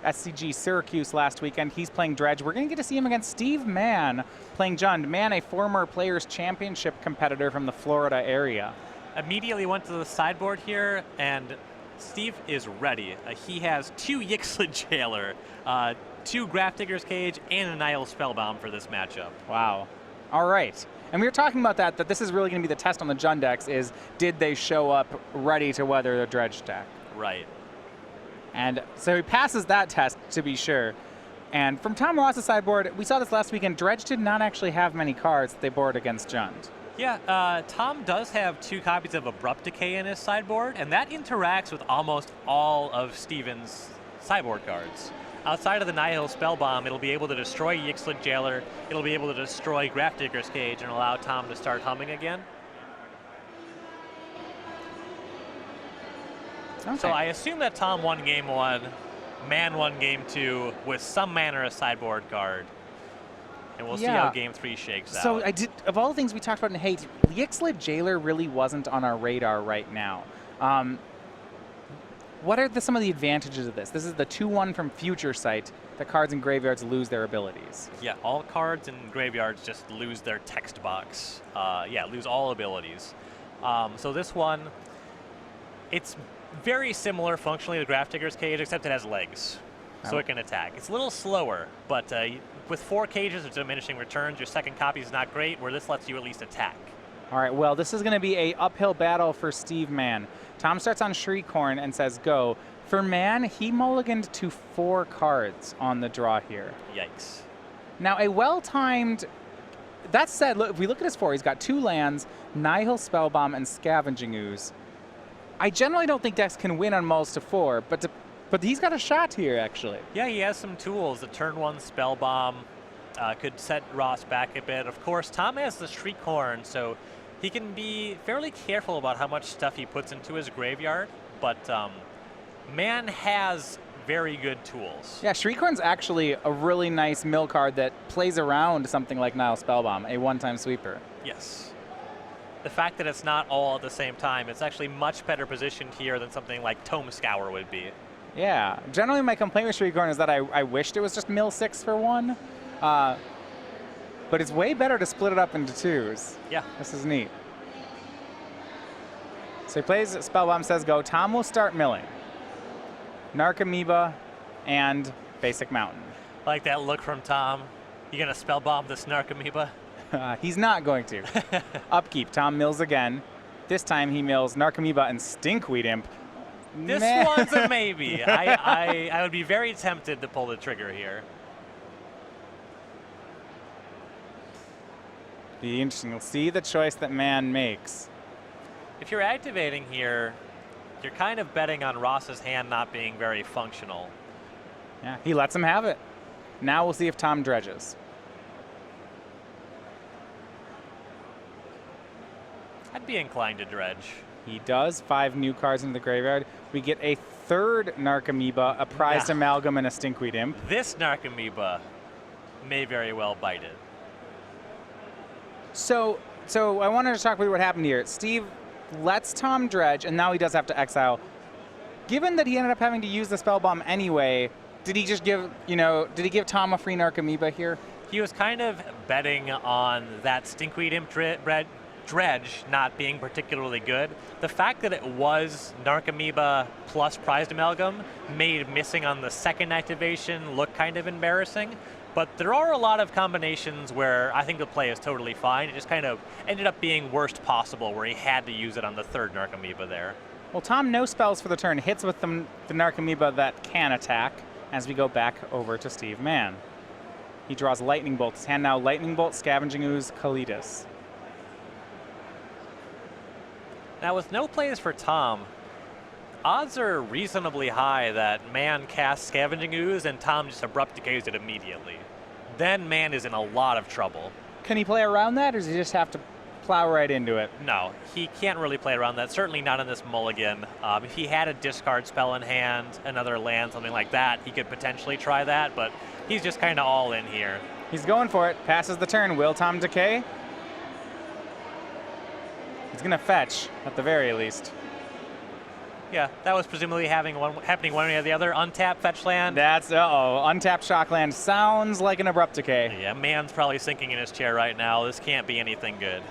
SCG Syracuse last weekend. He's playing Dredge. We're going to get to see him against Steve Mann playing Jund. Mann, a former Players' Championship competitor from the Florida area. Immediately went to the sideboard here, and Steve is ready. He has 2 Yixlid Jailer, 2 Grafdigger's Cage, and a Nihil Spellbomb for this matchup. Wow. All right. And we were talking about that this is really going to be the test on the Jund decks is, did they show up ready to weather the Dredge deck? Right. And so he passes that test, to be sure. And from Tom Ross's sideboard, we saw this last weekend, Dredge did not actually have many cards that they board against Jund. Yeah, Tom does have 2 copies of Abrupt Decay in his sideboard, and that interacts with almost all of Steven's sideboard cards. Outside of the Nihil Spellbomb, it'll be able to destroy Yixlid Jailer, it'll be able to destroy Grafdigger's Cage, and allow Tom to start humming again. Okay. So I assume that Tom won game 1, Mann won game 2 with some manner of sideboard card. And we'll see how game 3 shakes out. So of all the things we talked about in hate, Yixlid Jailer really wasn't on our radar right now. What are some of the advantages of this? This is the 2-1 from Future Sight. The cards in graveyards lose their abilities. Yeah, all cards in graveyards just lose their text box. Lose all abilities. So this one, it's very similar functionally to Grafdigger's Cage, except it has legs, so it can attack. It's a little slower, but with 4 cages of diminishing returns, your second copy is not great, where this lets you at least attack. All right, well, this is going to be a uphill battle for Steve Mann. Tom starts on Shriekhorn and says go. For Mann, he mulliganed to 4 cards on the draw here. Yikes. Now, a well-timed... That said, look, if we look at his 4, he's got 2 lands, Nihil Spellbomb, and Scavenging Ooze. I generally don't think decks can win on mulls to 4, but he's got a shot here, actually. Yeah, he has some tools. The turn 1 Spellbomb could set Ross back a bit. Of course, Tom has the Shriekhorn, so he can be fairly careful about how much stuff he puts into his graveyard, but Mann has very good tools. Yeah, Shriekhorn's actually a really nice mill card that plays around something like Nihil Spellbomb, a one-time sweeper. Yes. The fact that it's not all at the same time, it's actually much better positioned here than something like Tome Scour would be. Yeah, generally my complaint with Shriekhorn is that I wished it was just mill 6 for 1. But it's way better to split it up into 2s. Yeah. This is neat. So he plays Spellbomb, says go. Tom will start milling. Narcomoeba and Basic Mountain. I like that look from Tom. You gonna Spellbomb this Narcomoeba? He's not going to. Upkeep, Tom mills again. This time he mills Narcomoeba and Stinkweed Imp. This one's a maybe. I would be very tempted to pull the trigger here. Be interesting. We'll see the choice that Mann makes. If you're activating here, you're kind of betting on Ross's hand not being very functional. Yeah, he lets him have it. Now we'll see if Tom dredges. I'd be inclined to dredge. He does. 5 new cards into the graveyard. We get a 3rd Narcomoeba, a Prized Amalgam, and a Stinkweed Imp. This Narcomoeba may very well bite it. So I wanted to talk about what happened here. Steve lets Tom dredge, and now he does have to exile. Given that he ended up having to use the Spellbomb anyway, did he just give Tom a free Narcomoeba here? He was kind of betting on that Stinkweed Imp Dredge not being particularly good. The fact that it was Narcomoeba plus Prized Amalgam made missing on the second activation look kind of embarrassing. But there are a lot of combinations where I think the play is totally fine. It just kind of ended up being worst possible, where he had to use it on the 3rd Narcomoeba there. Well, Tom no spells for the turn, hits with the Narcomoeba that can attack as we go back over to Steve Mann. He draws Lightning Bolt. His hand now Lightning Bolt, Scavenging Ooze, Kalitas. Now with no plays for Tom, odds are reasonably high that Mann casts Scavenging Ooze and Tom just Abrupt Decays it immediately. Then Mann is in a lot of trouble. Can he play around that, or does he just have to plow right into it? No, he can't really play around that, certainly not in this mulligan. If he had a discard spell in hand, another land, something like that, he could potentially try that, but he's just kind of all in here. He's going for it, passes the turn. Will Tom decay? He's going to fetch, at the very least. Yeah, that was presumably happening one way or the other. Untap, fetch land. That's, untapped Shockland sounds like an Abrupt Decay. Yeah, Mann's probably sinking in his chair right now. This can't be anything good.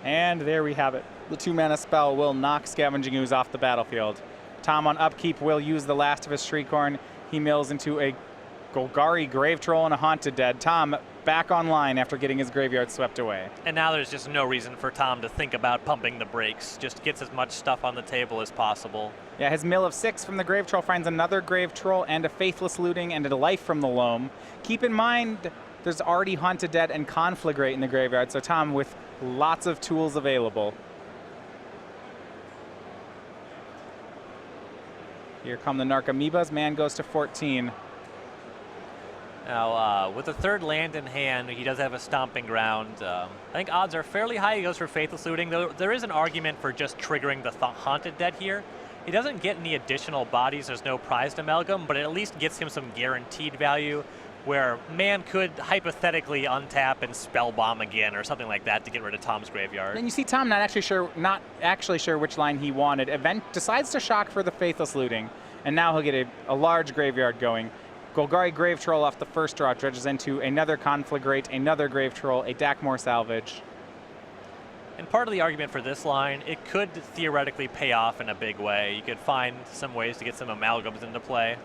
And there we have it. The 2-mana spell will knock Scavenging Ooze off the battlefield. Tom on upkeep will use the last of his Shriekhorn. He mills into a Golgari Grave Troll and a Haunted Dead. Tom back online after getting his graveyard swept away. And now there's just no reason for Tom to think about pumping the brakes. Just gets as much stuff on the table as possible. Yeah, his mill of 6 from the Grave Troll finds another Grave Troll and a Faithless Looting and a Life from the Loam. Keep in mind, there's already Haunted Dead and Conflagrate in the graveyard, so Tom with lots of tools available. Here come the Narcomoebas. Man goes to 14. Now, with the third land in hand, he does have a Stomping Ground. I think odds are fairly high he goes for Faithless Looting, though there is an argument for just triggering the Haunted Dead here. He doesn't get any additional bodies, there's no prized amalgam, but it at least gets him some guaranteed value where Man could hypothetically untap and Spellbomb again or something like that to get rid of Tom's graveyard. And you see Tom not actually sure which line he wanted. Event decides to shock for the Faithless Looting, and now he'll get a large graveyard going. Golgari Grave Troll off the first draw dredges into another Conflagrate, another Grave Troll, a Dakmor Salvage. And part of the argument for this line, it could theoretically pay off in a big way. You could find some ways to get some amalgams into play.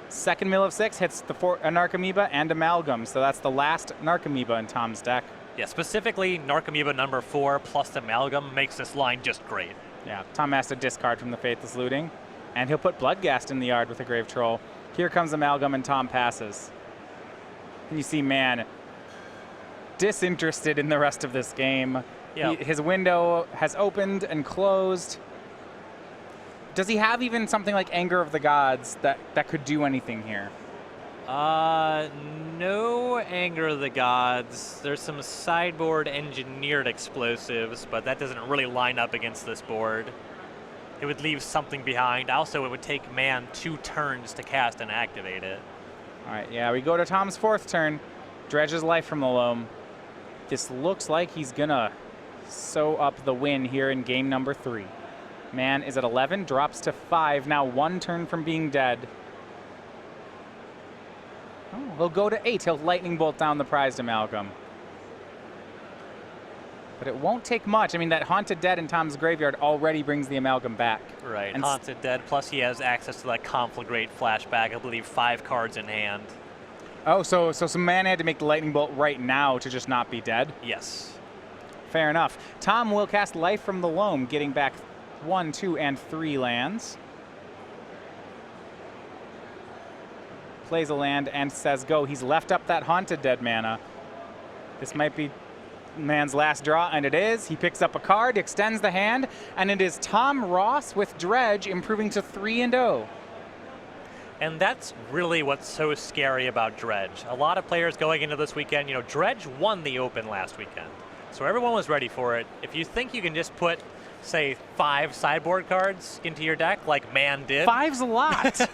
Second mill of 6 hits the Narcomoeba and Amalgam, so that's the last Narcomoeba in Tom's deck. Yeah, specifically Narcomoeba number 4 plus Amalgam makes this line just great. Yeah, Tom has to discard from the Faithless Looting, and he'll put Bloodghast in the yard with a Grave Troll. Here comes Amalgam, and Tom passes. And you see Man disinterested in the rest of this game. Yep. His window has opened and closed. Does he have even something like Anger of the Gods that could do anything here? No Anger of the Gods. There's some sideboard engineered explosives, but that doesn't really line up against this board. It would leave something behind. Also, it would take Man 2 turns to cast and activate it. All right, yeah, we go to Tom's 4th turn. Dredge's Life from the Loam. This looks like he's gonna sew up the win here in game number 3. Man is at 11, drops to 5, now 1 turn from being dead. Oh, he'll go to 8. He'll Lightning Bolt down the prized Amalgam. But it won't take much. I mean, that Haunted Dead in Tom's graveyard already brings the Amalgam back. Right, and Haunted Dead, plus he has access to that Conflagrate flashback, I believe 5 cards in hand. Oh, so some man had to make the Lightning Bolt right now to just not be dead? Yes. Fair enough. Tom will cast Life from the Loam, getting back 1, 2, and 3 lands. Plays a land and says go. He's left up that Haunted Dead mana. This might be Man's last draw, and it is. He picks up a card, extends the hand, and it is Tom Ross with Dredge improving to 3-0. And that's really what's so scary about Dredge. A lot of players going into this weekend, Dredge won the Open last weekend. So everyone was ready for it. If you think you can just put, say, 5 sideboard cards into your deck like Man did. 5's a lot.